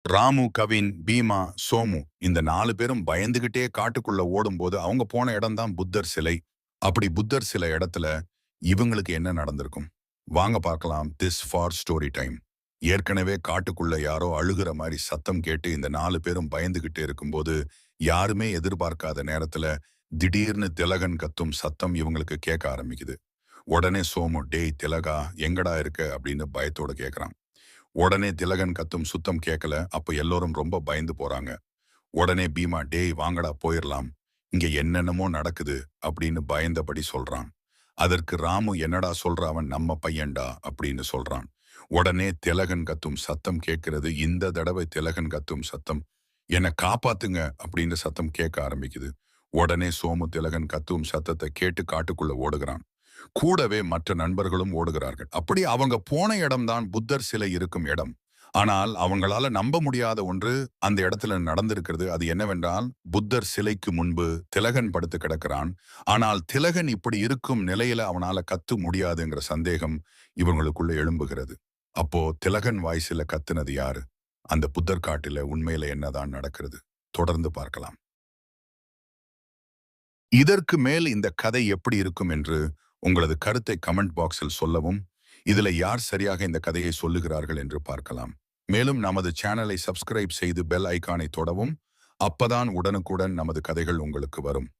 ராமு, கவின், பீமா, சோமு இந்த 4 பேரும் பயந்துகிட்டே காட்டுக்குள்ள ஓடும்போது அவங்க போன இடம் தான் புத்தர் சிலை. அப்படி புத்தர் சிலை இடத்துல இவங்களுக்கு என்ன நடந்திருக்கும்? வாங்க பார்க்கலாம். This for story time. ஏற்கனவே காட்டுக்குள்ள யாரோ அழுகிற மாதிரி சத்தம் கேட்டு இந்த 4 பேரும் பயந்துகிட்டே இருக்கும்போது யாருமே எதிர்பார்க்காத நேரத்துல திடீர்னு திலகன் கத்தும் சத்தம் இவங்களுக்கு கேட்க ஆரம்பிக்குது. உடனே சோமு, டேய் திலகா எங்கடா இருக்க அப்படின்னு பயத்தோட கேக்குறான். உடனே திலகன் கத்தும் சுத்தம் கேட்கல. அப்ப எல்லோரும் ரொம்ப பயந்து போறாங்க. உடனே பீமா, டேய் வாங்கடா போயிரலாம், இங்க என்னென்னமோ நடக்குது அப்படின்னு பயந்தபடி சொல்றான். அதற்கு ராமு, என்னடா சொல்ற, அவன் நம்ம பையன்டா அப்படின்னு சொல்றான். உடனே திலகன் கத்தும் சத்தம் கேட்கிறது. இந்த தடவை திலகன் கத்தும் சத்தம் என்னை காப்பாத்துங்க அப்படின்னு சத்தம் கேட்க ஆரம்பிக்குது. உடனே சோமு திலகன் கத்தும் சத்தத்தை கேட்டு காட்டுக்குள்ள ஓடுகிறான். கூடவே மற்ற நண்பர்களும் ஓடுகிறார்கள். அப்படி அவங்க போன இடம்தான் புத்தர் சிலை இருக்கும் இடம். ஆனால் அவங்களால நம்ப முடியாத ஒன்று அந்த இடத்துல நடந்திருக்கிறது. அது என்னவென்றால், புத்தர் சிலைக்கு முன்பு திலகன் படுத்து கிடக்கிறான். ஆனால் திலகன் இப்படி இருக்கும் நிலையில அவனால கத்த முடியாதுங்கிற சந்தேகம் இவங்களுக்குள்ள எழும்புகிறது. அப்போ திலகன் வாய்ஸ்ல கத்துனது யாரு? அந்த புத்தர் காட்டில உண்மையில என்னதான் நடக்கிறது? தொடர்ந்து பார்க்கலாம். இதற்கு மேல் இந்த கதை எப்படி இருக்கும் என்று உங்களது கருத்தை கமெண்ட் பாக்ஸில் சொல்லவும். இதுல யார் சரியாக இந்த கதையை சொல்லுகிறார்கள் என்று பார்க்கலாம். மேலும் நமது சேனலை சப்ஸ்கிரைப் செய்து பெல் ஐகானை தொடவும். அப்பதான் உடனுக்குடன் நமது கதைகள் உங்களுக்கு வரும்.